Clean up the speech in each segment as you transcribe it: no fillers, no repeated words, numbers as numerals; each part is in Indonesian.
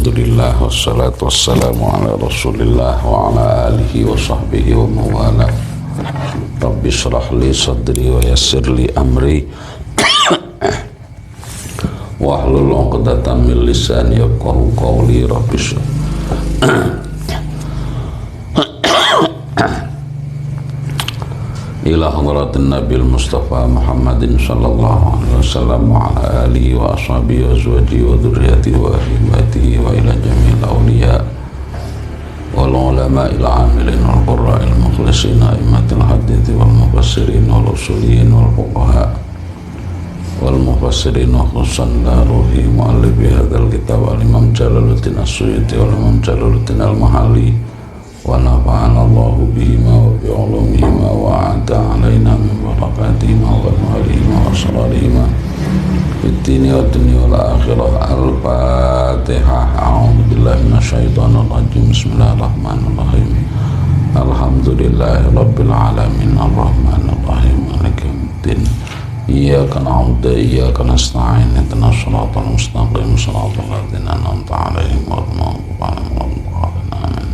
Alhamdulillah wassalatu wassalamu ala rasulillah wa ala alihi wa sahbihi wa mawala. Rabbi syrah li sadri wa yassir li amri wahlul 'uqdatam min lisani yafqahu qawli. Rabbi ila hadratin nabil mustafa Muhammadin sallallahu alaihi wasallam wa ala alihi wa ashabihi wa azwajihi wa dhurriyyatihi wa ahibatihi wa ila jami'il awliya wal ulama ila amilin wal qurra'il mukhlisin a'immatil hadithi wal mufassirin wal usuliyin wal fuqaha wal mufassirin wa khususan la ruhi mu'allifi hadzal kitab al imam Jalaluddin As-Suyuti wal imam Jalaluddin Al-Mahalli wa nafa'ana Allahu bihima wa bi'ulumihima wa a'ta alaina min barakatihima wa nuhalihima wa asrarihima fid dini wa dunya wal akhirah. Al-Fatihah. A'udzu billahi minasyaitonir rajim. Bismillahirrahmanirrahim. Alhamdulillahi rabbil alamin arrahmanir rahim maliki yaumiddin. Iyyaka na'budu wa iyyaka nasta'in ihdinas siratal mustaqim siratal ladzina an'amta 'alaihim ghairil maghdubi 'alaihim waladdallin. Amin.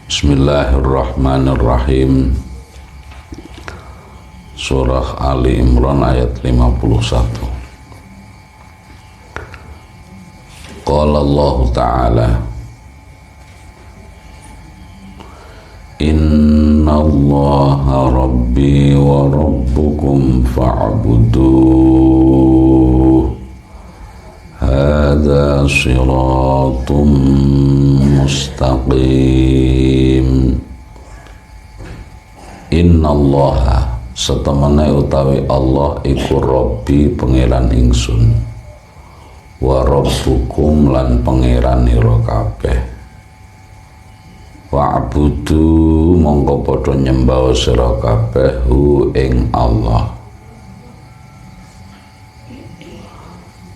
Bismillahirrahmanirrahim. Surah Ali Imran ayat 51. Qala Allah Ta'ala, Inna Allaha Rabbi wa Rabbukum fa'buduh hadza shiratum mustaqim. Inna Allaha setemene utawi Allah iku Rabbi pangeran ingsun, wa Rabbukum lan pangeran ira kabeh. Wa'budu mongko padha nyembah sira kabeh hu ing Allah.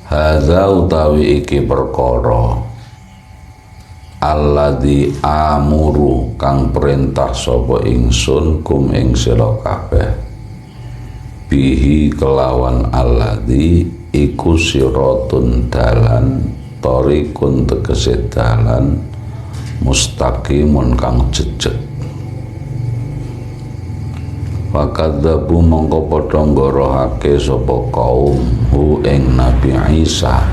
Hadza utawi iki perkara alladzi amuru kang perintah sapa ingsun kum ing sira kabeh bihi kelawan alladzi iku siratun dalan tariqun tegese dalan mustaqimun kang jejeg. Fakadzabu mongko padha nggorohake sapa kaum hu ing Nabi Isa.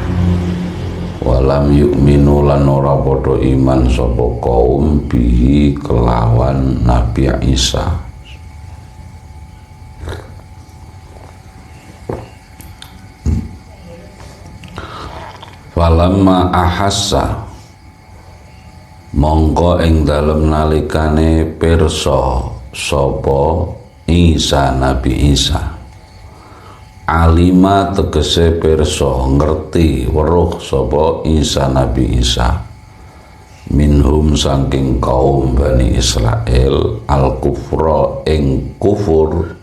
Walam yu'minu lan ora padha iman sapa kaum bihi kelawan Nabi Isa. Falamma ahassa mongko ing dalem nalikane pirsa sapa Isa Nabi Isa, alima tegese pirsa ngerti weruh sapa Isa Nabi Isa minhum saking kaum Bani Israel al-kufra ing kufur,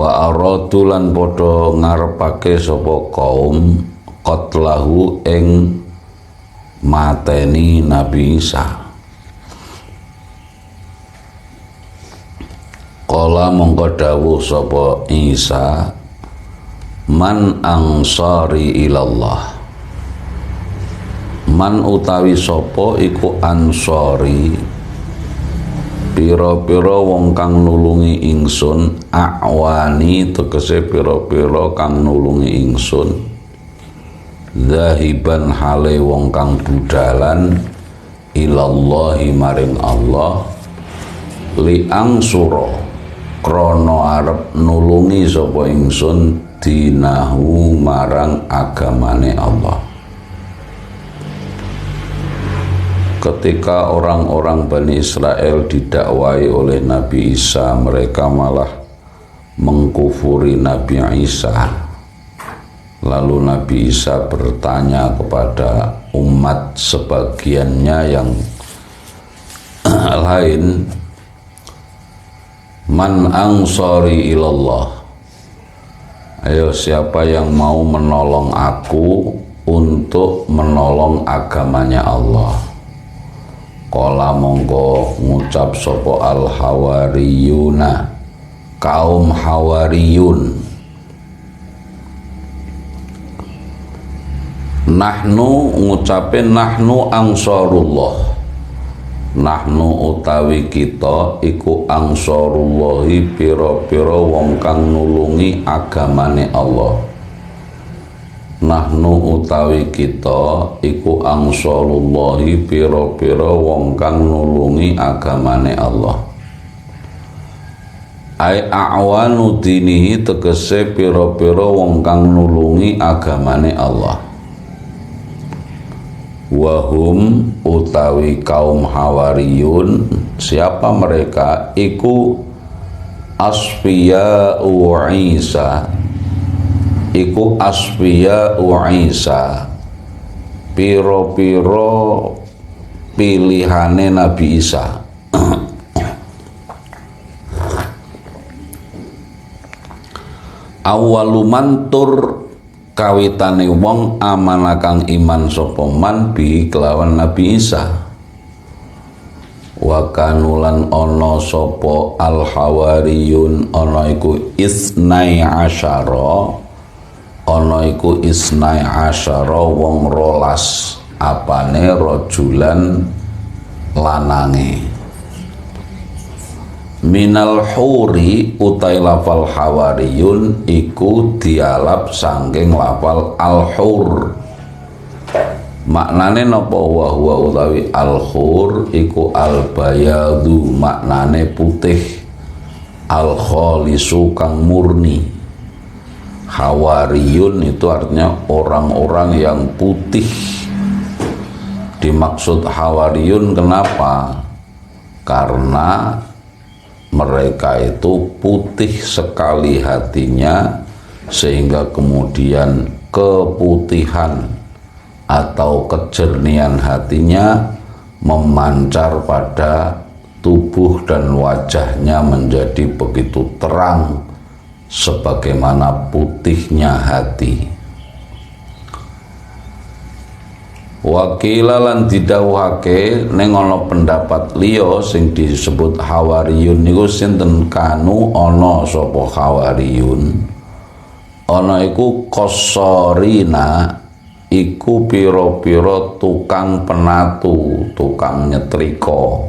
wa aradu lan padha ngarepake sapa kaum qatlahu ing mateni Nabi Isa. Qala mongko dawuh sapa Isa, man ansari ilallah. Man utawi sapa iku ansari, pira-pira wong kang nulungi ingsun, awani tegese pira-pira kang nulungi ingsun, zahiban hale wong kang budalan, ilallahi maring Allah, liang sura krono arep nulungi sapa ingsun dinahu marang agamane Allah. Ketika orang-orang Bani Israel didakwai oleh Nabi Isa, mereka malah mengkufuri Nabi Isa. Lalu Nabi Isa bertanya kepada umat sebagiannya yang lain, man ansari ilallah, ayo siapa yang mau menolong aku untuk menolong agamanya Allah. Qala mongko ngucap sapa al hawariyuna, kaum Hawariyun. Nahnu ngucapin nahnu ansarullah. Nahnu utawi kita iku angsarullahi pira-pira wong kang nulungi agamane Allah. Nahnu utawi kita iku angsarullahi pira-pira wong kang nulungi agamane Allah. Ai a'wanu dinihi tegese pira-pira wong kang nulungi agamane Allah. Wahum utawi kaum Hawariyun, siapa mereka? Iku asfiya'u Isa, iku asfiya'u Isa, piro-piro pilihane Nabi Isa. Awaluman tur kawitane wong amanakang iman sapa man bi kelawan Nabi Isa. Wa kanulan ana sapa al hawariyun, ana iku isnai asyara, ana iku isnai asyara wong rolas, apane rajulan lanange. Minal huri utai lafal hawariyun iku dialap sangking lafal al-hur. Maknane napa? Wa huwa utawi al-hur iku al-bayadu, maknane putih, al-khalisu kang murni. Hawariyun itu artinya orang-orang yang putih. Dimaksud hawariyun kenapa? Karena mereka itu putih sekali hatinya, sehingga kemudian keputihan atau kejernihan hatinya memancar pada tubuh dan wajahnya menjadi begitu terang sebagaimana putihnya hati. Wakila lan didhawuhake ning ana pendapat liya sing disebut Hawariyun niku sinten? Kanu ana sapa Hawariyun, ana iku qassarina, iku pira-pira tukang penatu, tukang nyetrika.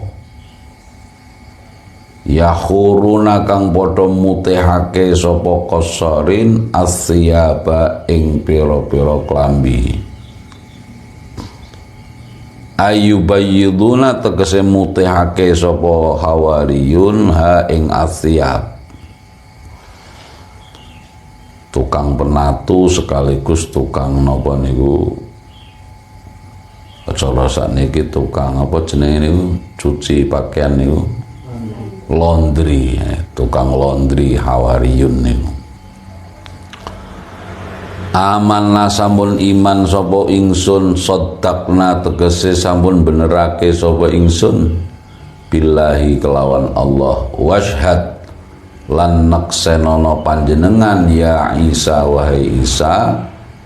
Yahuruna kang padha mutihake sapa qassarin asyaba ing pira-pira klambi. Ayubayyiduna tegese mutihake sapa Hawariyun ha ing asyab, tukang penatu sekaligus tukang napa niku, cara sakniki tukang apa jenenge niku, cuci pakaian niku, laundry, tukang laundry Hawariyun niku. Amanna sampun iman sapa ingsun, soddaqna tegese sampun benerake sapa ingsun, billahi kelawan Allah, washhad lan naksenono panjenengan ya Isa wahai Isa,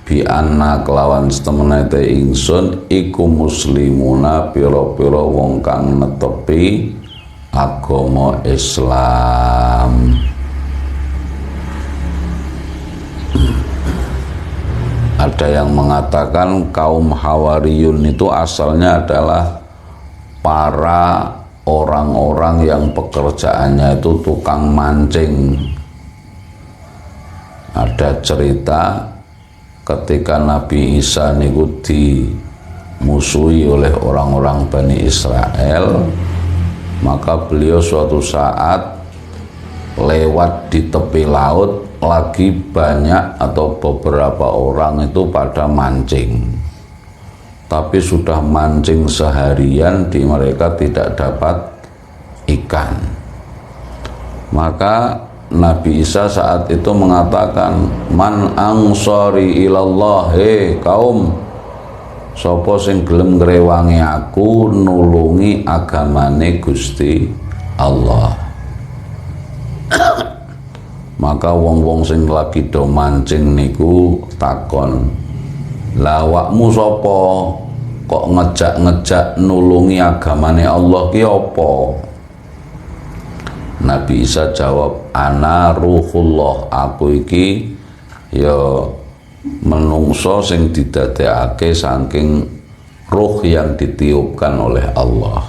bi anna kelawan setemenete ingsun iku muslimuna pira-pira wong kang netepi agama Islam. Ada yang mengatakan kaum Hawariyun itu asalnya adalah para orang-orang yang pekerjaannya itu tukang mancing. Ada cerita ketika Nabi Isa niku dimusuhi oleh orang-orang Bani Israel, maka beliau suatu saat lewat di tepi laut, lagi banyak atau beberapa orang itu pada mancing, tapi sudah mancing seharian di mereka tidak dapat ikan. Maka Nabi Isa saat itu mengatakan, man ansari ilallah, he kaum, sapa sing gelem ngrewangi aku nulungi agamane Gusti Allah. Maka wong-wong sing lagi do mancing niku takon, lawakmu sapa kok ngejak-ngejak nulungi agamane Allah ki apa? Nabi Isa jawab, ana ruhullah, aku iki ya menungso sing didadekake saking ruh yang ditiupkan oleh Allah.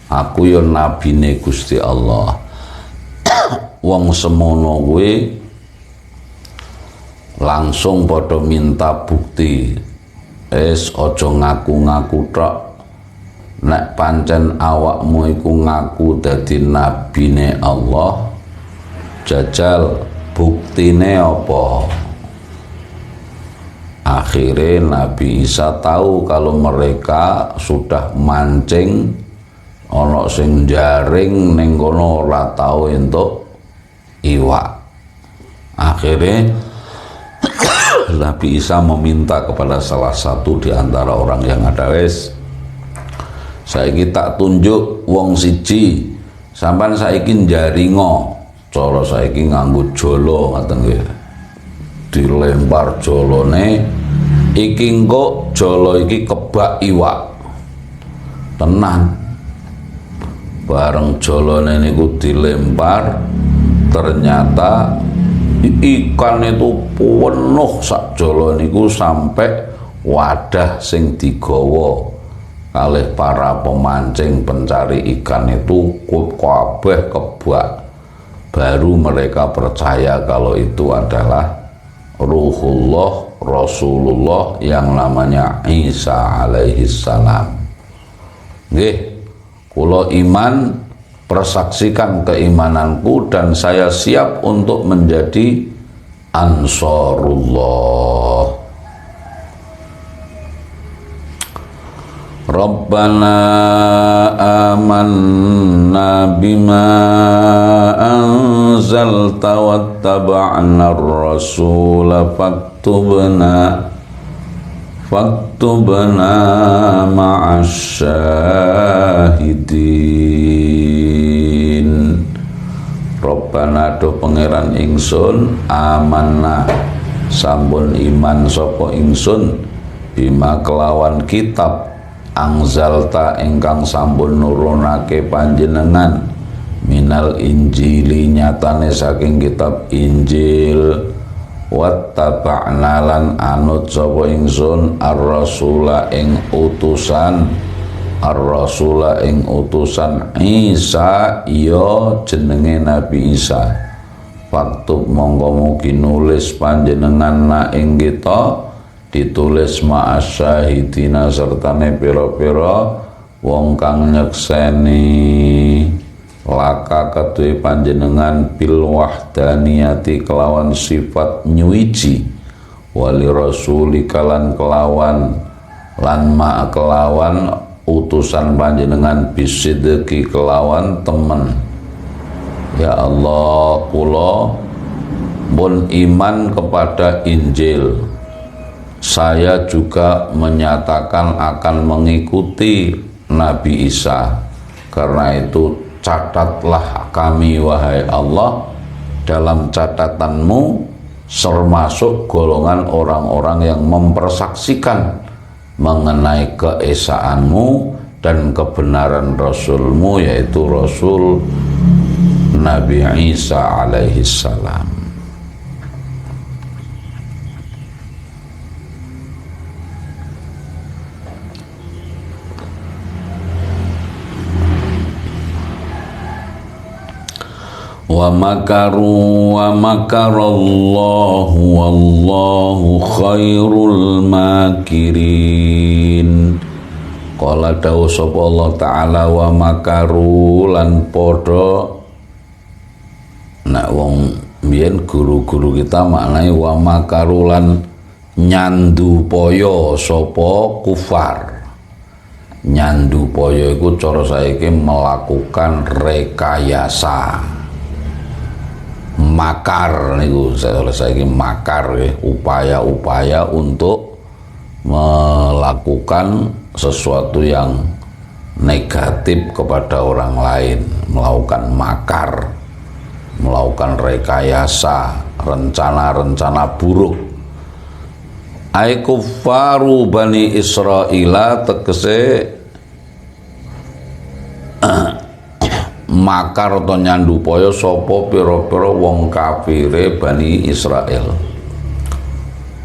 Aku ya nabine Gusti Allah. Wong semono kuwi langsung padha minta bukti. Aja ngaku-ngaku tok. Nek pancen awakmu iku ngaku dadi nabine Allah, jajal buktine apa? Akhirnya Nabi Isa tahu kalau mereka sudah mancing ana sing jaring ning kono ora tau entuk iwak. Akhirnya Nabi Isa meminta kepada salah satu di antara orang yang ada, wis saiki tak tunjuk wong siji, sampean saiki jaringo, cara saiki nganggo jolo ngoten nggih. Dilempar jolone iki engko jolo iki kebak iwak tenan. Bareng jolone niku dilempar, ternyata ikan itu penuh sak jolo niku sampai wadah sing digawa kalih para pemancing pencari ikan itu kabeh kebak. Baru mereka percaya kalau itu adalah Ruhullah, Rasulullah yang namanya Isa alaihi salam. Nggih, kula iman, persaksikan keimananku dan saya siap untuk menjadi Ansarullah. Rabbana amanna bima anzalta wattaba'na ar-rasula faktubna ma'as syahidin. Rabbana do pangeran ingsun, amanna sampun iman sapa ingsun bima kelawan kitab angzalta ingkang sampun nurunake panjenengan minal injili nyatane saking kitab Injil, wattaba'na lan anut sapa ingsun ar-rasula ing utusan Isa ya jenenge Nabi Isa. Faktub mongko mugi nulis panjenengan na ing kita, ditulis ma'asyahidina sertane pira-pira wong kang nyekseni laka kedue panjenengan bil wahdaniyati kelawan sifat nyuwiji, wali rasuli kalan kelawan lan ma kelawan utusan panjenengan bisidqi kelawan temen. Ya Allah, kula pun iman kepada Injil. Saya juga menyatakan akan mengikuti Nabi Isa. Karena itu catatlah kami wahai Allah dalam catatanmu termasuk golongan orang-orang yang mempersaksikan mengenai keesaanmu dan kebenaran Rasulmu, yaitu Rasul Nabi Isa alaihi salam. Wa makaru wa makarallahu wallahu khairul makirin. Qala dawu sapa Allah taala wa makaru lan padha, nek wong mbiyen guru-guru kita maknai wa makaru lan nyandu poyo sapa kufar. Nyandu poyo iku cara saiki melakukan rekayasa. Makar niku saiki makar ya, upaya-upaya untuk melakukan sesuatu yang negatif kepada orang lain, melakukan makar, melakukan rekayasa, rencana-rencana buruk. Ai kufaru Bani Israila tegese makar atau nyandu poyo sopo piro-piro wong kafire Bani Israel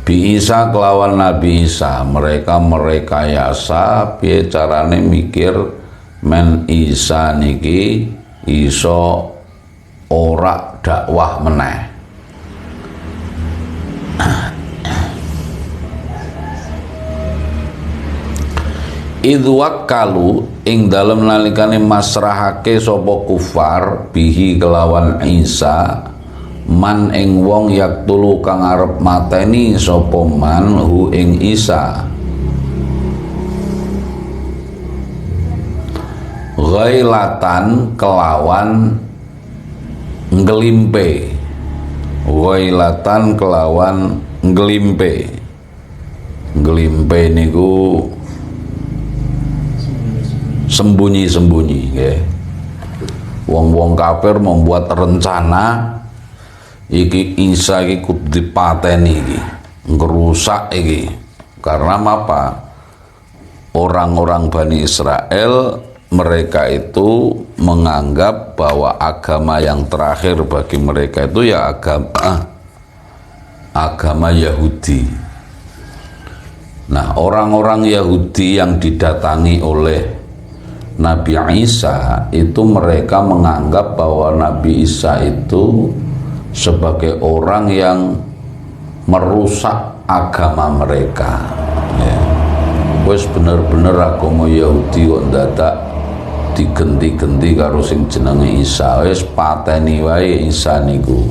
bi Isa kelawan Nabi Isa. Mereka merekayasa piye carane mikir men Isa niki iso ora dakwah meneh. Idwakalu ing dalem nalikane masrahake sapa kufar bihi kelawan Isa man ing wong yaktulu kang arep mateni sapa man hu ing Isa ghailatan kelawan nggelimpe, ghailatan kelawan nggelimpe. Nggelimpe niku sembunyi-sembunyi nggih. Wong-wong kafir membuat rencana iki Isa iki kudu dipateni iki, ngerusak iki. Karena apa? Orang-orang Bani Israel mereka itu menganggap bahwa agama yang terakhir bagi mereka itu ya agama Yahudi. Nah, orang-orang Yahudi yang didatangi oleh Nabi Isa itu mereka menganggap bahwa Nabi Isa itu sebagai orang yang merusak agama mereka. Ya. Wes bener-bener agama Yahudi kok ndadak digenti-genti karo sing jenenge Isa. Wes pateni wae Isa niku.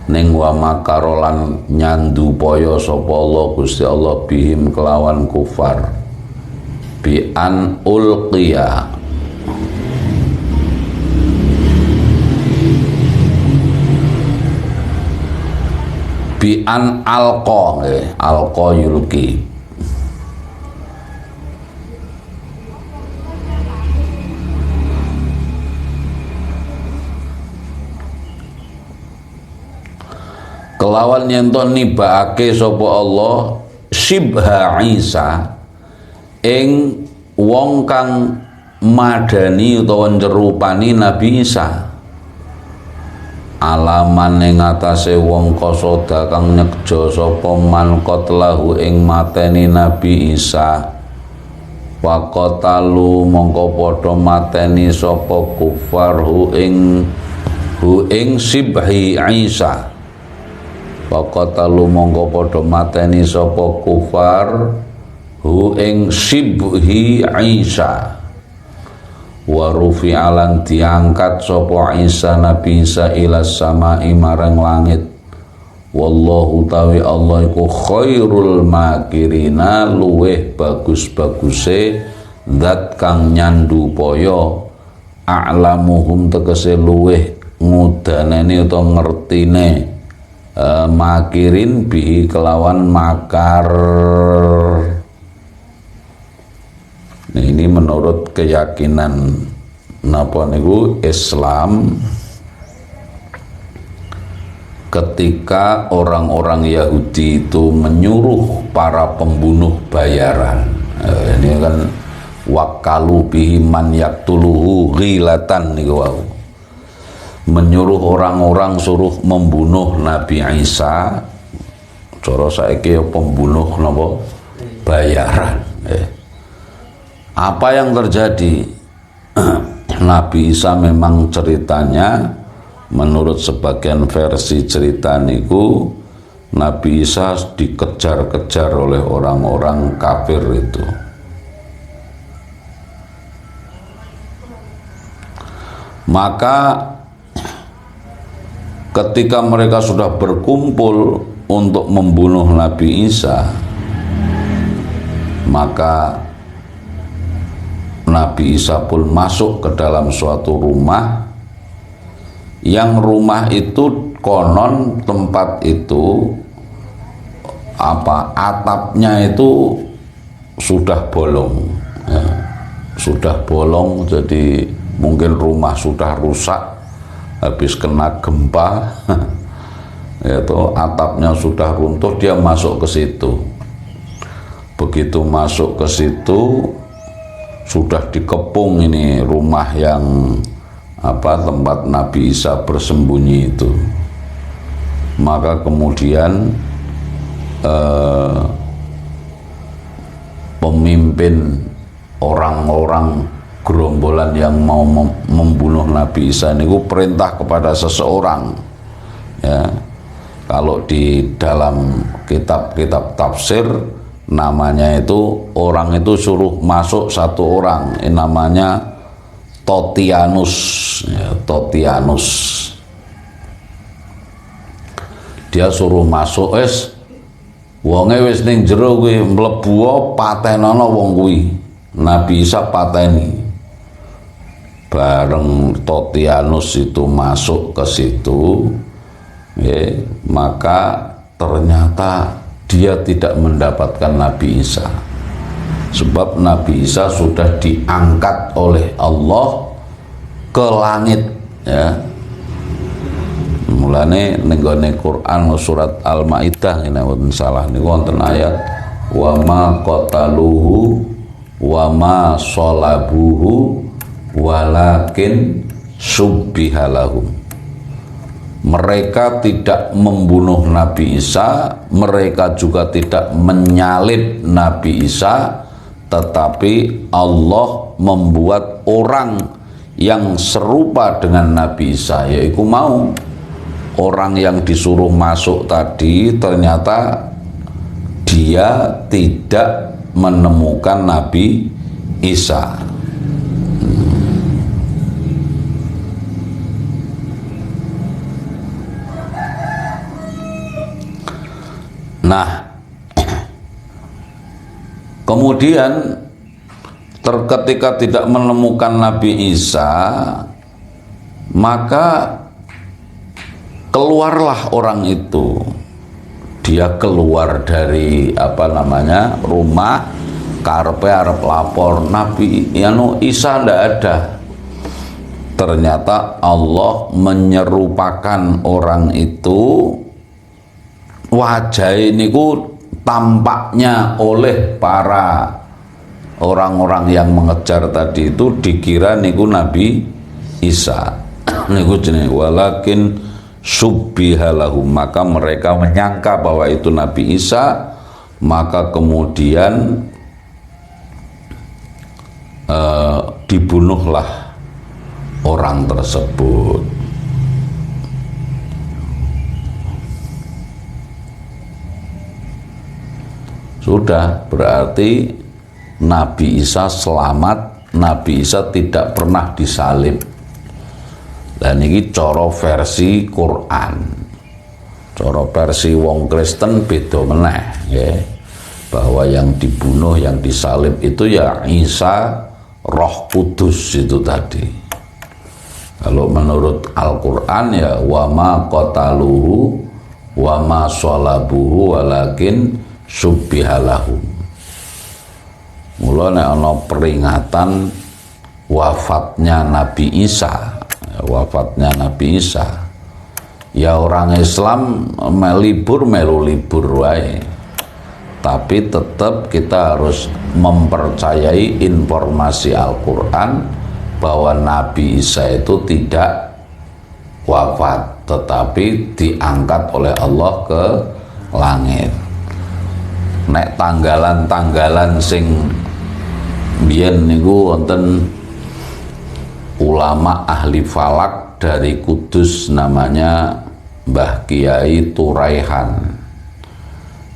Ning wa makarolan nyandu poyo sapa Allah Gusti Allah bihim kelawan kufar. Bi an ulqiya bi an alqa alqa yulqi kelawan yenton nibaake sapa Allah shibha Isa ing wong kang madani utawa njerupani Nabi Isa alaman ing atase wong kosoda kang nyekjo sapa man qatlahu ing mateni Nabi Isa waqatalu mongko padha mateni sapa kufar hu ing sibhi Isa waqatalu mongko padha mateni sapa kufar hu ing sibhi Isa wa rufi'alan diangkat sapa Isa Nabi Isa ila samai marang langit wallahu tawi Allah iku khairul makirina luweh bagus-baguse zat kang nyandu poyo a'lamuhum tegese luweh ngudaneni utawa ngertine makirin bihi kelawan makar. Nah, ini menurut keyakinan napa niku Islam, ketika orang-orang Yahudi itu menyuruh para pembunuh bayaran, ini kan wakalu bihi man yaktuluhu ghilatan niku wau, menyuruh orang-orang suruh membunuh Nabi Isa, cara saiki pembunuh napa bayaran. Apa yang terjadi? Nabi Isa memang ceritanya menurut sebagian versi cerita niku Nabi Isa dikejar-kejar oleh orang-orang kafir itu. Maka ketika mereka sudah berkumpul untuk membunuh Nabi Isa, maka Nabi Isa pun masuk ke dalam suatu rumah, yang rumah itu konon tempat itu atapnya itu sudah bolong, ya, sudah bolong, jadi mungkin rumah sudah rusak habis kena gempa, yaitu atapnya sudah runtuh, dia masuk ke situ. Begitu masuk ke situ sudah dikepung ini rumah yang tempat Nabi Isa bersembunyi itu. Maka kemudian pemimpin orang-orang gerombolan yang mau membunuh Nabi Isa niku perintah kepada seseorang, ya. Kalau di dalam kitab-kitab tafsir namanya itu, orang itu suruh masuk satu orang, namanya Totianus, ya, Totianus. Dia suruh masuk, wonge wis ning jero kuwi mlebu patenono wong kuwi. Nabi Isa pateni. Bareng Totianus itu masuk ke situ, ya, maka ternyata dia tidak mendapatkan Nabi Isa. Sebab Nabi Isa sudah diangkat oleh Allah ke langit, ya. Mulane nenggone Quran surat Al-Maidah ini wonten salah niku wonten ayat wa ma qataluhu wa ma shalabuhu walakin subbihalahum. Mereka tidak membunuh Nabi Isa, mereka juga tidak menyalib Nabi Isa, tetapi Allah membuat orang yang serupa dengan Nabi Isa, yaitu mau orang yang disuruh masuk tadi ternyata dia tidak menemukan Nabi Isa. Nah, kemudian ketika tidak menemukan Nabi Isa, maka keluarlah orang itu. Dia keluar dari rumah, karepe arep lapor Nabi Isa ndak ada. Ternyata Allah menyerupakan orang itu, wajah niku tampaknya oleh para orang-orang yang mengejar tadi itu dikira niku Nabi Isa. Niku jenenge walakin subbihalahum, maka mereka menyangka bahwa itu Nabi Isa, maka kemudian dibunuhlah orang tersebut. Sudah, berarti Nabi Isa selamat, Nabi Isa tidak pernah disalib. Dan ini coro versi Quran. Coro versi wong Kristen beda meneh, ya. Bahwa yang dibunuh, yang disalib itu ya Isa Roh Kudus itu tadi. Kalau menurut Al-Quran ya wa ma qataluhu wa ma shalabuhu walakin subbihalahum. Mula nek ana peringatan wafatnya Nabi Isa, ya orang Islam melu libur wae. Tapi tetap kita harus mempercayai informasi Al-Quran bahwa Nabi Isa itu tidak wafat, tetapi diangkat oleh Allah ke langit. Nek tanggalan-tanggalan sing biyen niku wonten ulama ahli falak dari Kudus namanya Mbah Kiai Turaihan.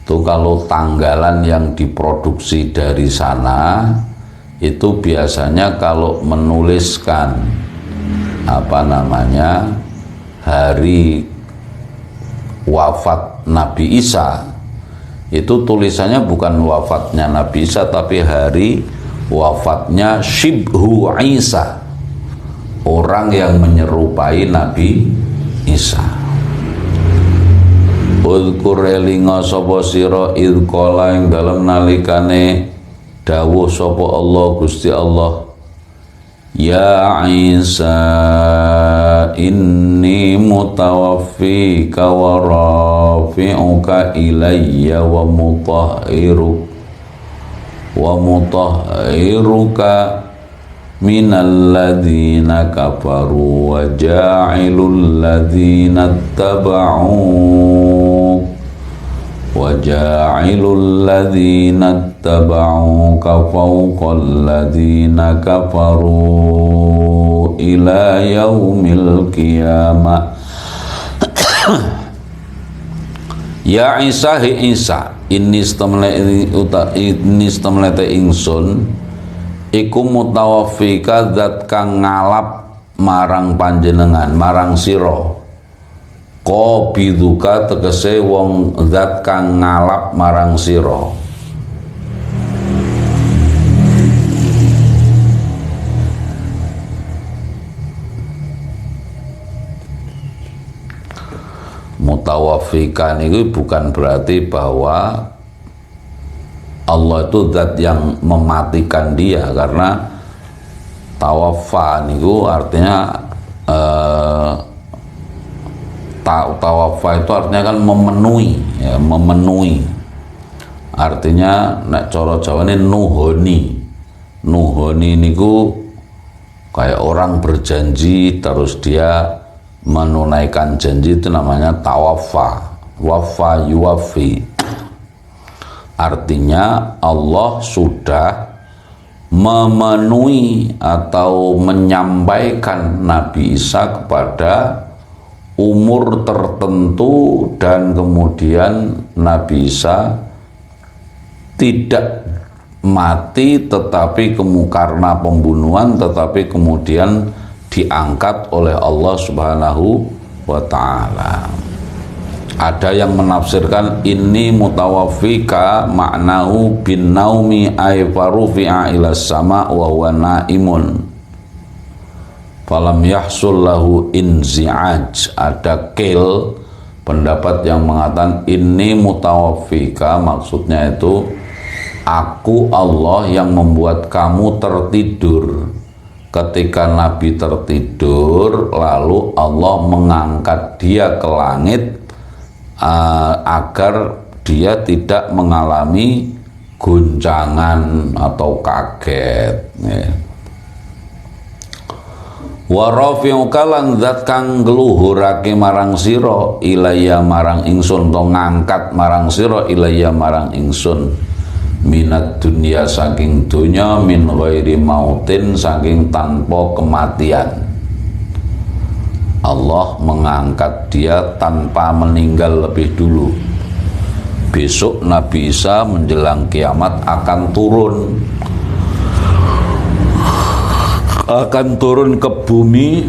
Itu kalau tanggalan yang diproduksi dari sana itu biasanya kalau menuliskan hari wafat Nabi Isa, itu tulisannya bukan wafatnya Nabi Isa, tapi hari wafatnya Shibhu Isa, orang yang menyerupai Nabi Isa. Udhkur elinga sapa sira idqala ing dalem nalikane dawuh sapa Allah Gusti Allah, ya Isa inni mutawaffika wa rafi'uka ilayya wa mutahhiruka minal ladzina kafaru wa ja'ilul ladzina taba'u fawqal ladzina kafaru ila yaumil qiyamah. Ya Isa hi Isa, ini stemlete ingsun iku mutawaffika zat kang ngalap marang panjenengan, marang sira. Qabiduka tegese wong zat kang ngalap marang sira. Mutawaffikan itu bukan berarti bahwa Allah itu zat yang mematikan dia, karena tawaffa itu artinya tawaffa itu artinya kan memenuhi, ya, memenuhi. Artinya nek cara Jawane nuhoni. Nuhoni niku kayak orang berjanji terus dia menunaikan janji, itu namanya tawaffa. Waffa yuwaffi. Artinya Allah sudah memenuhi atau menyampaikan Nabi Isa kepada umur tertentu, dan kemudian Nabi Isa tidak mati tetapi karena pembunuhan, tetapi kemudian diangkat oleh Allah Subhanahu wa ta'ala. Ada yang menafsirkan ini mutawaffika maknahu bin naumi ay farufi'a ila sama wa huwa naimun falam yahsul lahu inzi'aj. Ada pendapat yang mengatakan ini mutawaffika maksudnya itu aku Allah yang membuat kamu tertidur. Ketika Nabi tertidur, lalu Allah mengangkat dia ke langit agar dia tidak mengalami guncangan atau kaget. Wa rafi'uka lan zat kang ngluhurake marang sira ilayya marang ingsun, to ngangkat marang sira ilayya marang ingsun, minat dunia saking dunya, min ghairi mautin saking tanpa kematian. Allah mengangkat dia tanpa meninggal lebih dulu. Besok Nabi Isa menjelang kiamat akan turun ke bumi,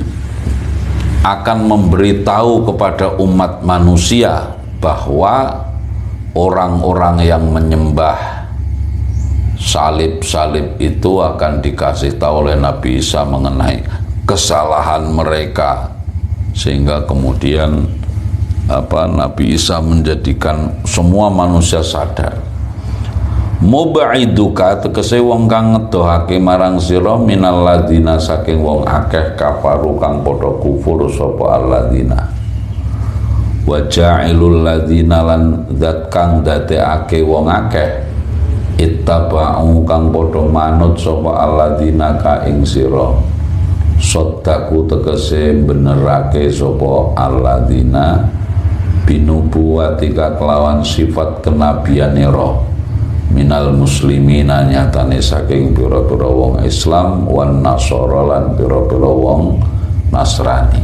akan memberitahu kepada umat manusia bahwa orang-orang yang menyembah salib-salib itu akan dikasih tahu oleh Nabi Isa mengenai kesalahan mereka, sehingga kemudian Nabi Isa menjadikan semua manusia sadar. Mubaiduka tegese wong kang ngedohake marang sira minal ladina saking wong akeh kafaru kang padha kufur sapa alladzina, wa ja'ilul ladina lan zat kang dadekake wong akeh ittaba'u kang padha manut sapa alladzina ka ing sira, saddaku tegese benerake sapa alladzina binubuwatika kelawan sifat kenabiane roh, minal muslimina nyatane saking pira-pira wong Islam, wan nasara lan pira-pira wong Nasrani.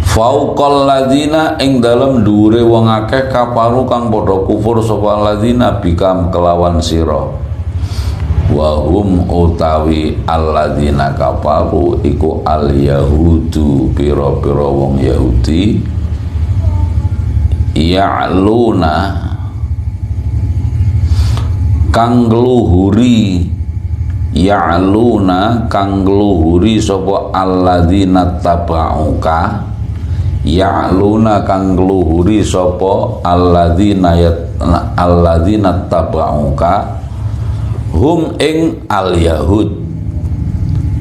Fauqal ladzina ing dalem dhuwure wong akeh kafaru kang padha kufur sapa ladzina bikam kelawan sira. Wa hum utawi alladzina kafaru iku al yahudu pira-pira wong Yahudi, ya'luna kang ngluhuri, ya'luna kang ngluhuri sapa alladzina tabauka, ya'luna kang ngluhuri sapa alladzina tabauka hum ing al yahud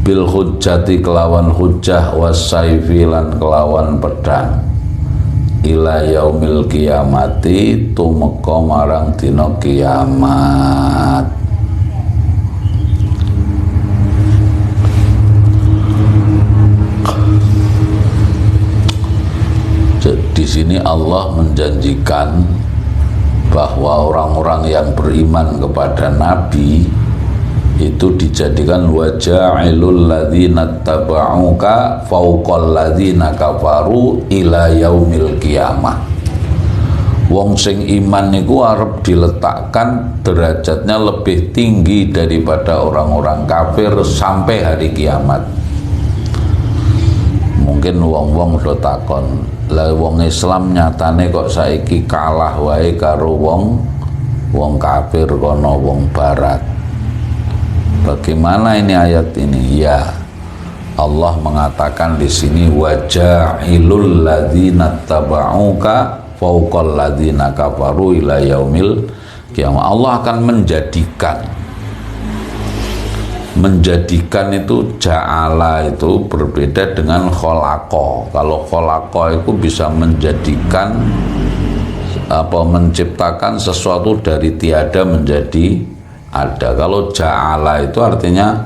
bil hujjati kelawan hujjah wasaifi lan kelawan pedang. ila yaumil kiamati tumeka marang dina kiamat. Di sini Allah menjanjikan bahwa orang-orang yang beriman kepada Nabi itu dijadikan waja'ilul ladzina taba'uka fauqal ladzina kafaru ila yaumil qiyamah. Wong sing iman niku arep diletakkan derajatnya lebih tinggi daripada orang-orang kafir sampai hari kiamat. Mungkin wong-wong do takon, lah wong Islam nyatane kok saiki kalah wae karo wong kafir kono wong barat. Bagaimana ini ayat ini? Ya, Allah mengatakan di sini waja'ilul ladzina taba'uka fauqal ladzina kafaru ila yaumil qiyamah. Allah akan menjadikan itu ja'ala itu berbeda dengan kholaqa. Kalau kholaqa itu bisa menjadikan menciptakan sesuatu dari tiada menjadi ada. Kalau ja'ala itu artinya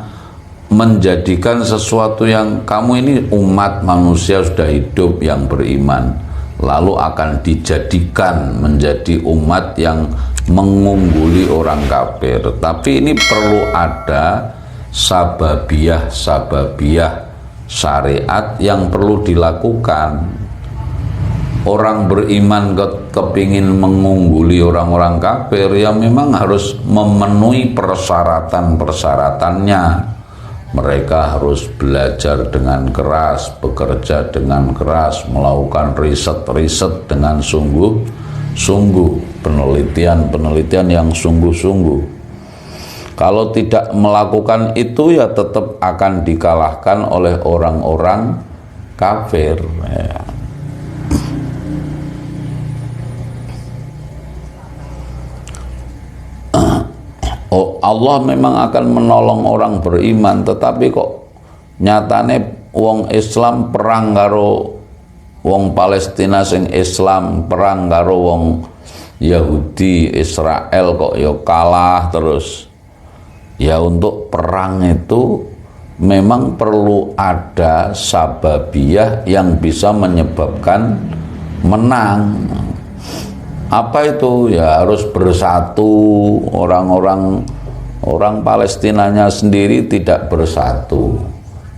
menjadikan sesuatu yang kamu ini umat manusia sudah hidup yang beriman, lalu akan dijadikan menjadi umat yang mengungguli orang kafir. Tapi ini perlu ada sababiyah syariat yang perlu dilakukan. Orang beriman kepingin mengungguli orang-orang kafir, ya memang harus memenuhi persyaratan-persyaratannya. Mereka harus belajar dengan keras, bekerja dengan keras, melakukan riset-riset dengan sungguh-sungguh, penelitian-penelitian yang sungguh-sungguh. Kalau tidak melakukan itu, ya tetap akan dikalahkan oleh orang-orang kafir, ya. Oh, Allah memang akan menolong orang beriman, tetapi kok nyatane wong Islam perang karo wong Palestina sing Islam, perang karo wong Yahudi Israel kok ya kalah terus. Ya untuk perang itu memang perlu ada sababiyah yang bisa menyebabkan menang. Apa itu? Ya harus bersatu. Orang Palestinanya sendiri tidak bersatu,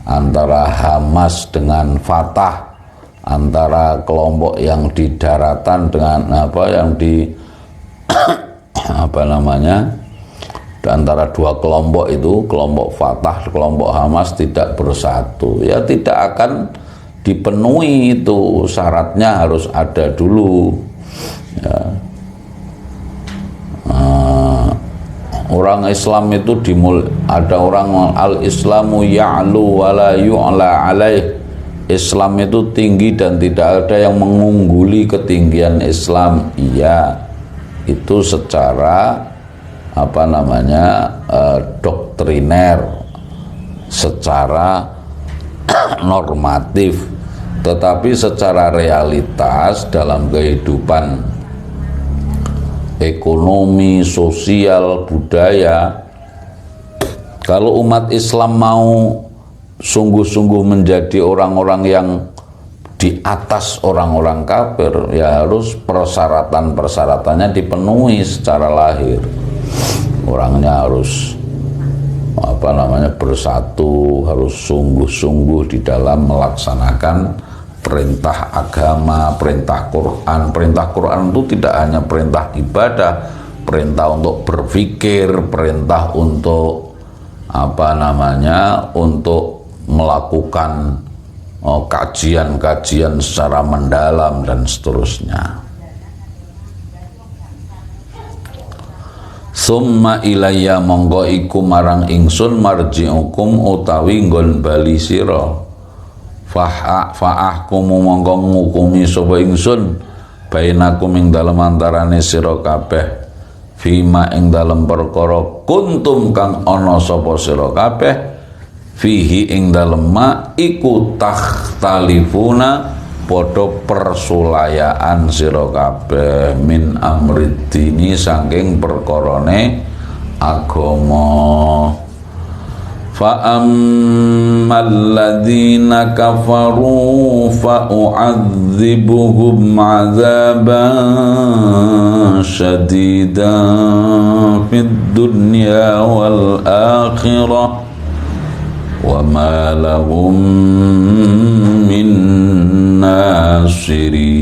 antara Hamas dengan Fatah, antara kelompok yang di daratan dengan yang di antara dua kelompok itu, kelompok Fatah, kelompok Hamas tidak bersatu. Ya tidak akan dipenuhi itu, syaratnya harus ada dulu. Ya. Orang Islam itu ada orang al-Islamu ya'lu wa la yu'la alaih. Islam itu tinggi dan tidak ada yang mengungguli ketinggian Islam. Iya, itu secara doktriner, secara normatif. Tetapi secara realitas dalam kehidupan ekonomi, sosial, budaya, kalau umat Islam mau sungguh-sungguh menjadi orang-orang yang di atas orang-orang kafir, ya harus persyaratan-persyaratannya dipenuhi secara lahir. Orangnya harus bersatu, harus sungguh-sungguh di dalam melaksanakan perintah agama, perintah Quran. Perintah Quran itu tidak hanya perintah ibadah, perintah untuk berpikir, perintah untuk untuk melakukan kajian-kajian secara mendalam dan seterusnya. Summa ilayya monggo iku marang ingsun marji'ukum utawi nggon bali sira. Fa'ahkumu monggo ngukumi sapa ingsun bainakum ing dalem antarane sira kabeh fima ing dalem perkara kuntum kang ana sapa sira kabeh fihi ing dalem ma iku takhtalifuna padha persulayaan sira kabeh min amriddini saking perkarane agama. Fa ammal ladzina kafaru fa u'adzibuhum 'adzaban syadidan fid dunya wal akhirah wa ma lahum min nasirin.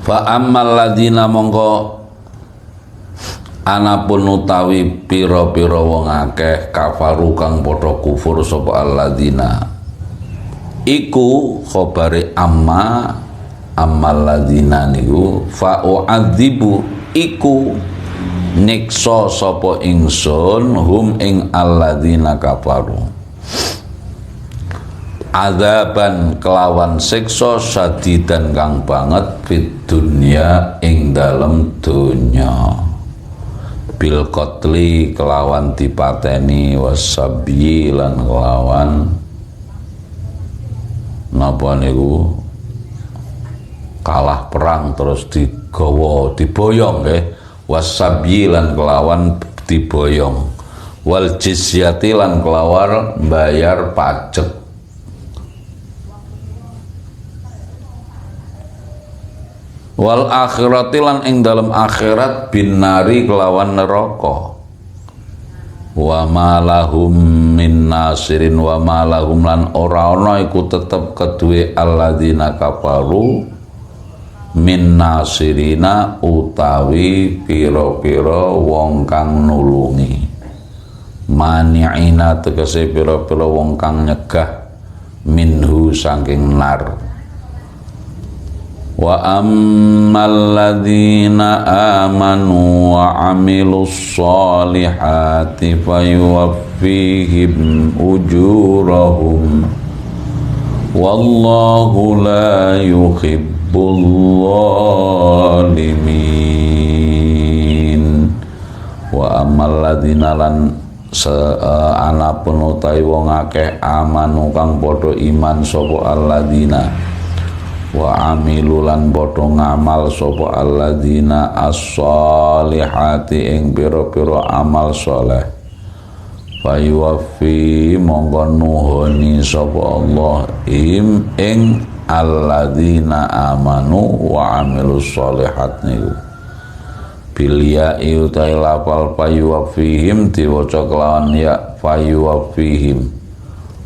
Fa ammal ladzina mongko anapun utawi pira-pira wong akeh kafaru kang padha kufur sapa alladzina iku khabare ammal ladzina niku fa u'adzibu iku nyiksa sapa ingsun hum ing alladzina kafaru azaban kelawan siksa sadidan kang banget fid dunya ing dalem donya bil qatli kelawan dipateni wasabyi lan kelawan napa niku kalah perang terus digawa diboyong nggih wasabyi lan kelawan diboyong wal jizyati lan kelawan bayar pajak wal akhirati lan ing dalam akhirat binari kelawan neraka wa malahum min nasirin wa malahum lan ora ana iku tetep keduwe alladzina kafaru min nasirina utawi pira-pira wong kang nulungi mani'ina tegese pira-pira wong kang nyegah minhu saking nar. Wa ammal ladzina amanu wa amilus solihati fayuwaffihim ujurahum wallahu la yuhibbul zalimin. Wa ammal ladzina lan anapun utawi wong akeh amanu kang padha iman sapa alladzina wa amilulan padha ngamal sapa alladzina as-solihati ing pira-pira amal saleh fayuwaffi mongko nuhoni sapa Allah ing alladzina amanu wa amilus solihat niku bilya utai lapal fayuwaffihim diwaca kelawan ya fayuwaffihim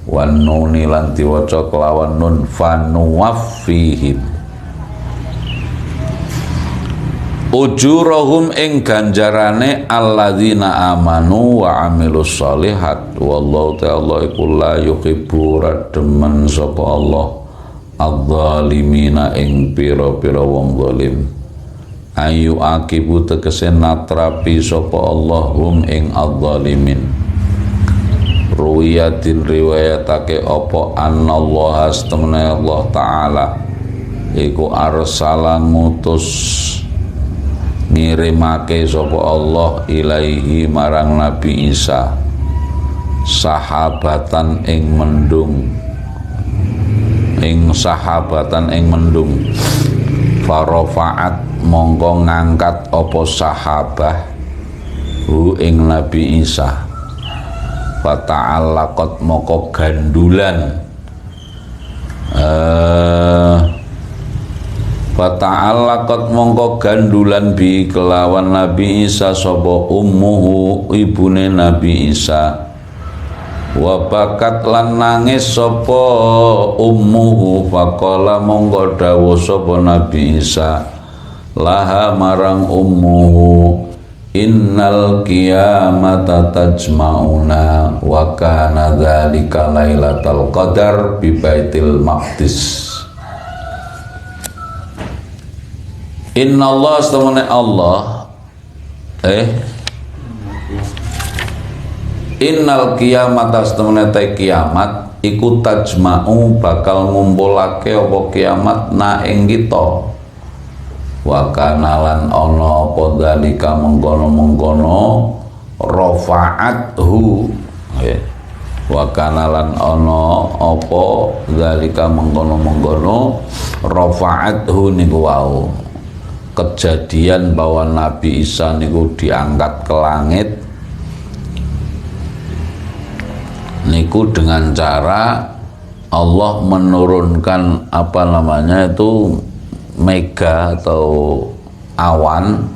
wan nuni lan diwaca kelawan nun fanuwaffihim ujurahum ing ganjarane alladzina amanu wa amilus solihat wallahu ta'ala iku la yuhibbu rademen sapa Allah adzalimina ing pira-pira wong zalim ayu akibu tegese natrapi sapa Allah hum ing adzalimin. Ruwiyatin riwayatake apa anallaha astamna Allah Ta'ala iku arsala ngutus ngirimake sapa Allah ilaihi marang Nabi Isa sahabatan ing mendung farofa'at mongko ngangkat apa sahabah hu ing Nabi Isa fata'allaqat moko gandulan fata'allaqat mongko gandulan bi kelawan Nabi Isa sapa ummuhu ibune Nabi Isa wa bakat lan nangis sapa ummuhu faqala mongko dawuh sapa Nabi Isa laha marang ummuhu innal qiyamata tajma'una wa kana dzalika lailatul qadar bi baitil maqdis. Innallaha astamane Allah innal qiyamata astamane ta kiamat iku tajma'u bakal ngumpulake apa kiamat na ing kita wa kanalan ana apa dalika mengkono-mengkono rafa'athu wa kanalan ono apa zalika mengkono-mengkono rafa'athu niku wau kejadian bahwa Nabi Isa niku diangkat ke langit niku dengan cara Allah menurunkan apa namanya itu mega atau awan,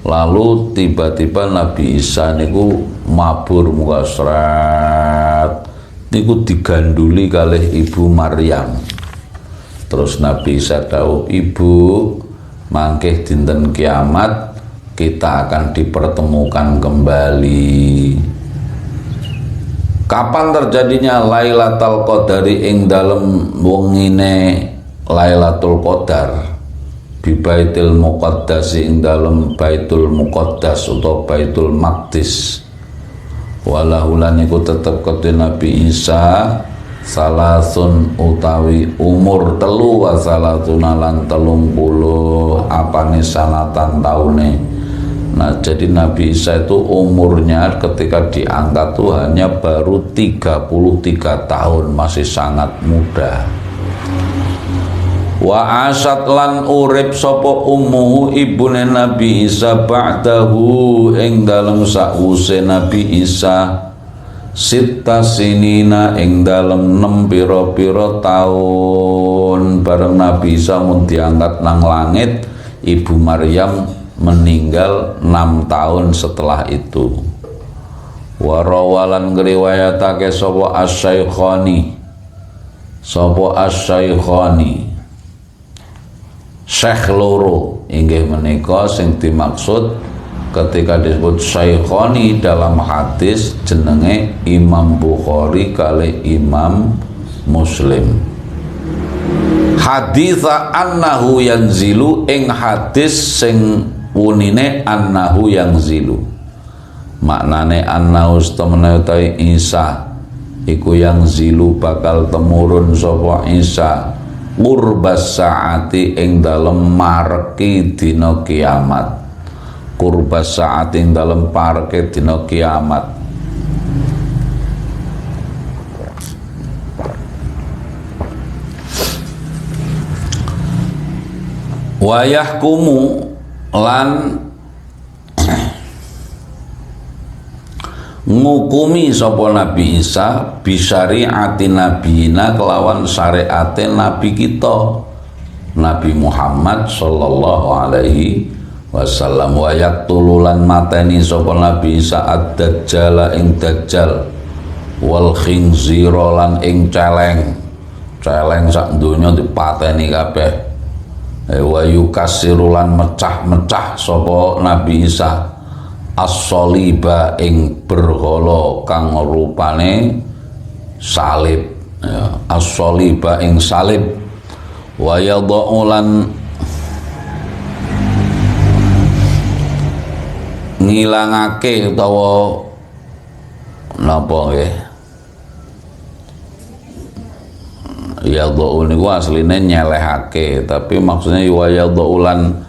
lalu tiba-tiba Nabi Isa niku mabur muka seret niku diganduli kalih Ibu Maryam. Terus Nabi Isa dawuh, "Ibu, mangkeh dinten kiamat kita akan dipertemukan kembali." Kapan terjadinya Lailatul Qadari ing dalem wengine Lailatul Qadar bi Baitul Muqaddas ing dalem Baitul Muqaddas utawa Baitul Maqdis. Walahulan iku tetep kedhe Nabi Isa salasun utawi umur telu wa salatuna lan 30 apane sanatan taune. Nah, jadi Nabi Isa itu umurnya ketika diangkat tuh hanya baru 33 tahun, masih sangat muda. Wa asat lan urip sapa ummuhu ibune Nabi Isa ba'dahu ing dalem sakwuse Nabi Isa sita sinina ing dalem 6 pira-pira taun. Bareng Nabi Isa mun diangkat nang langit, Ibu Maryam meninggal 6 tahun setelah itu. Wa rawalan ngriwayatake sapa Asy-Syaikhani Syekh loro inggih menika sing dimaksud ketika disebut Syaikhani dalam hadis jenenge Imam Bukhari kali Imam Muslim. Haditha annahu yanzilu ing hadis sing unine annahu yanzilu, maknane annahu stemene utai Isa iku yanzilu bakal temurun sapa Isa qurbas saati ing dalem mareki dina kiamat. Qurbas saati ing dalem parke dina kiamat. Wa yahkumu lan ngukumi sapa Nabi Isa bisyariati nabiyina kelawan syariate nabi kita Nabi Muhammad sallallahu alaihi wasallam. Wa yaqtululan mateni sapa Nabi Isa ad-dajjal ing dajjal wal khinzira lan ing celeng sak donya dipateni kabeh. Wa yukasirulan mecah-mecah sapa Nabi Isa as-soliba ing berhala kang rupane salib, ya, as-soliba ing salib. Wa yadaulan ngilangake utawa napa nggih, yadau niku asline nyelehake, tapi maksudnya wa yadaulan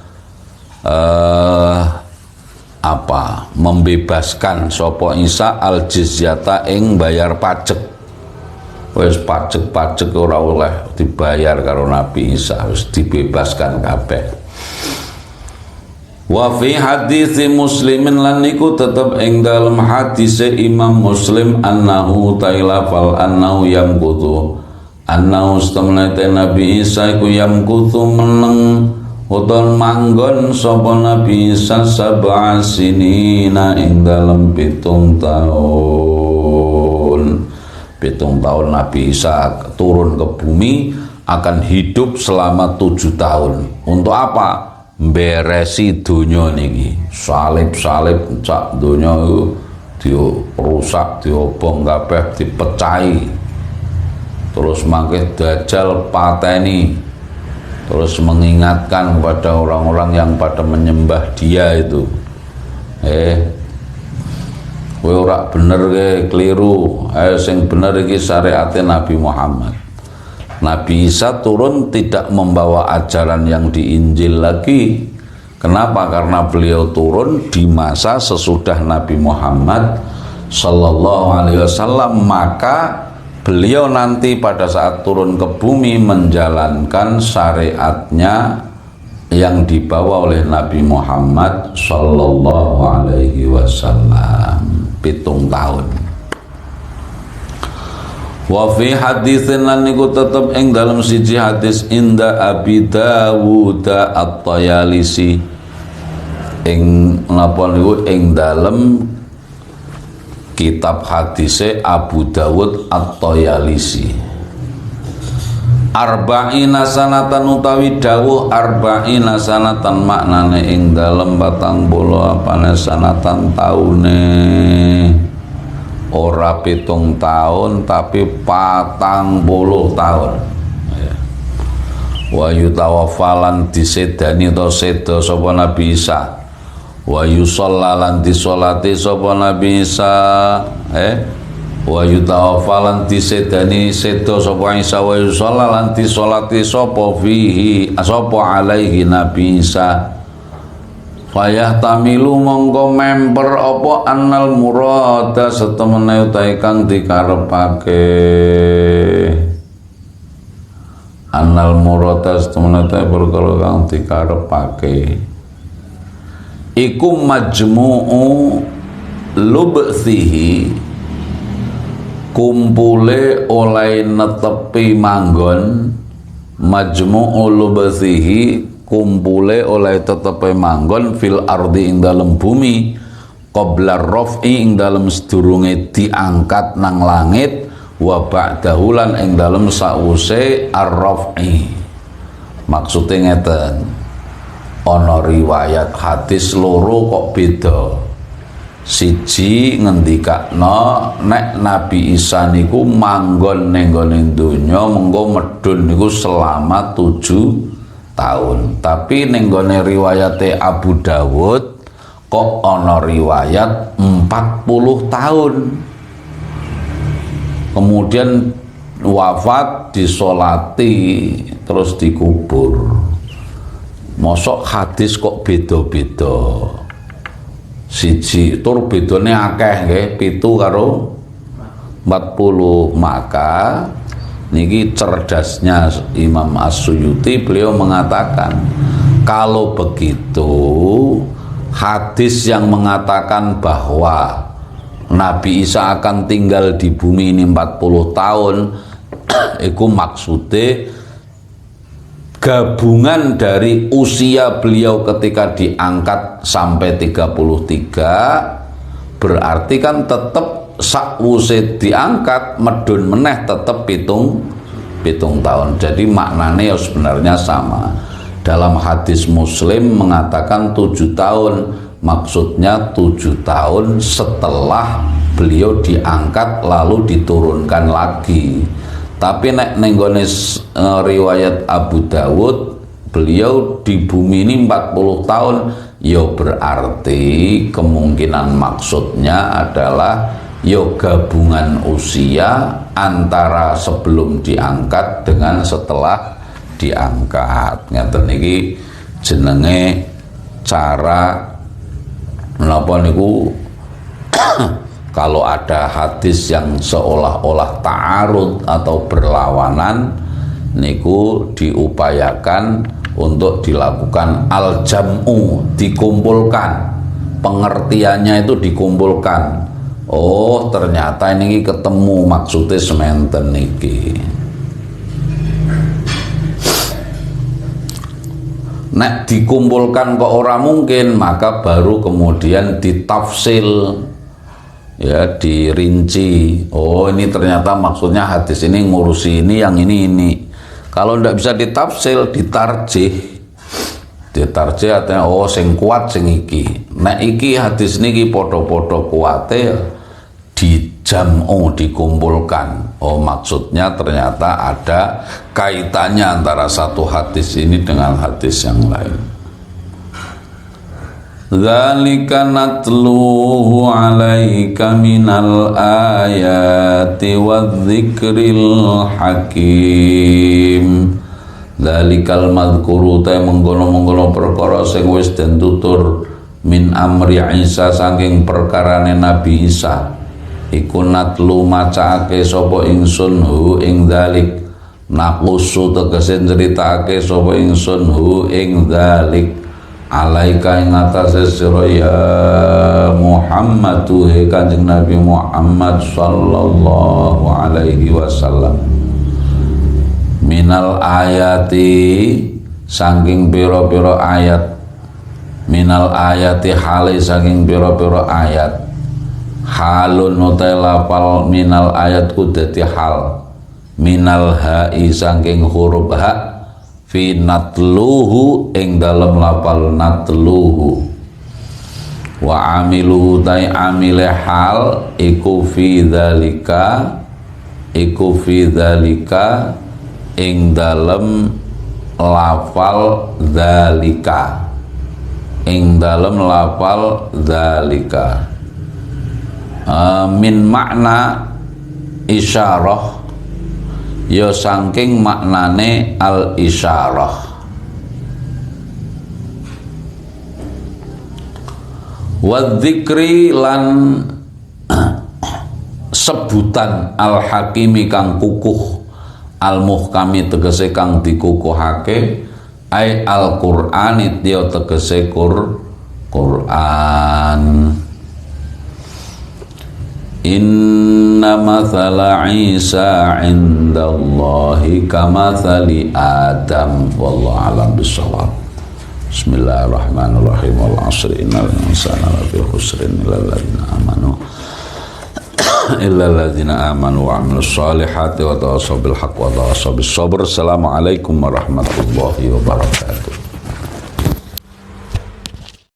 membebaskan sapa Isa al jizyata ing bayar pajak. Wis pajak ora oleh dibayar karo Nabi Isa, wis dibebaskan kabeh. Wa fi hadis Muslimin lan niku tetep ing dalem hadis Imam Muslim annahu ta'ala fal annahu yamkutu annahu stamnate Nabi Isa iku yamkutu meneng uton manggon sapa Nabi Isa sab'a sinina ing dalem 7 tahun Nabi Isa turun ke bumi akan hidup selama 7 tahun. Untuk apa? Beresi donya niki. Salib-salib sak donya dirusak, diobong kabeh, dipecahi. Terus mangke dajjal pateni. Terus mengingatkan kepada orang-orang yang pada menyembah dia itu, kowe ora bener ke, keliru. Sing bener iki syariate Nabi Muhammad. Nabi Isa turun tidak membawa ajaran yang di Injil lagi. Kenapa? Karena beliau turun di masa sesudah Nabi Muhammad sallallahu alaihi wasallam, maka beliau nanti pada saat turun ke bumi menjalankan syariatnya yang dibawa oleh Nabi Muhammad sallallahu alaihi wasallam 7 tahun. Wa fi haditsin lan niku tetep ing dalam siji hadis inda Abi Dawud at-Tayalisi, ing napa niku ing dalam kitab hadise Abu Dawud at-Tayalisi. Arba'ina sanatan utawi dawuh arba'ina sanatan maknane ing dalem 40 apane sanatan taune, ora 7 tahun tapi 40 tahun. Wa yutawaffalan disedani to sedo sapa Nabi Isa, wa yusallalan disolati sapa Nabi Isa, wa yutawaffalan disedani sedo sapa Isa, wa yusallalan disolati sapa fihi sapa alaihi Nabi Isa. Fayah tamilu mongko memper apa annal murada setemene utahe kang dikarepake, annal murada setemene utahe perkara kang dikarepake iku majmu'u lubthihi, kumpule oleh netepi manggon, majmu'u lubthihi kumpule oleh tetepe manggon fil ardi ing dalem bumi, qabla raf'i ing dalem sedurunge diangkat nang langit, wa ba'dahu lan ing dalem sause ar-raf'i. Maksude ngeten, ana riwayat hadis loro kok beda. Siji ngendikakno nek Nabi Isa niku manggon ning gone donya mengko medun niku selama 7 tahun, tapi ning gone riwayate Abu Dawud kok ana riwayat 40 tahun. Kemudian wafat, disolati, terus dikubur. Mosok hadis kok beda-beda. Siji tur bedane akeh nggih, 7 karo 40. Maka niki cerdasnya Imam As-Suyuti, beliau mengatakan kalau begitu hadis yang mengatakan bahwa Nabi Isa akan tinggal di bumi ini 40 tahun itu maksudnya gabungan dari usia beliau ketika diangkat sampai 33, berarti kan tetap sakwuse diangkat medun meneh tetep 7 tahun. Jadi maknanya ya sebenarnya sama. Dalam hadis Muslim mengatakan 7 tahun, maksudnya 7 tahun setelah beliau diangkat lalu diturunkan lagi. Tapi nek nenggone riwayat Abu Dawud beliau di bumi ini 40 tahun, ya berarti kemungkinan maksudnya adalah yo gabungan usia antara sebelum diangkat dengan setelah diangkat. Ngaten niki jenenge cara menapa niku kalau ada hadis yang seolah-olah ta'arud atau berlawanan niku diupayakan untuk dilakukan al-jam'u, dikumpulkan. Pengertiannya itu dikumpulkan. Oh, ternyata ini ketemu maksudnya sementen niki. Nek dikumpulkan kok ora mungkin, maka baru kemudian ditafsil, ya, dirinci. Oh, ini ternyata maksudnya hadis ini ngurusi ini, yang ini. Kalau ndak bisa ditafsil, ditarjih. Ditarjih artinya oh sing kuat sing iki. Nek iki hadis niki podo-podo kuate dijam'u, dikumpulkan. Oh, maksudnya ternyata ada kaitannya antara satu hadis ini dengan hadis yang lain. Dzalika natluhu 'alaika minal ayati wadz-dzikril hakim. Dzalikal madzkuru ta mengkono-mengkono perkara sing wis den tutur min amri Isa saking perkarane Nabi Isa. iku natlu macaake sapa ingsun hu ing dzalik, naqusu tegese nyritakake sapa ingsun hu ing dzalik alaika ing atase sira ya Muhammad he Kanjeng Nabi Muhammad sallallahu alaihi wasallam, minal ayati saking pira-pira ayat, minal ayati hale saking pira-pira ayat, halun utai lapal minal ayat ku dadi hal, minal ha'i saking huruf ha, fi natluhu ing dalem lapal natluhu, wa amiluhu tai amile hal iku fi dzalika, iku fi dzalika ing dalem lafal dzalika, ing dalem lafal dzalika. Min makna isyarah ya saking maknane al isyarah. Wa dzikri lan sebutan al hakimi kang kukuh, al muhkami tegese kang dikukuhake, ai al qur'ani dia tegese Qur'an. Inna mathala Isa indallahi kamathali Adam, wallahu a'lam bissawab. Bismillahirrahmanirrahim. Wal 'asri innal insana lafi khusrin illa alladzina amanu wa 'amilus solihati wa tawassaw bil haqqi wa tawassaw bis sabr. Assalamualaikum warahmatullahi wabarakatuh.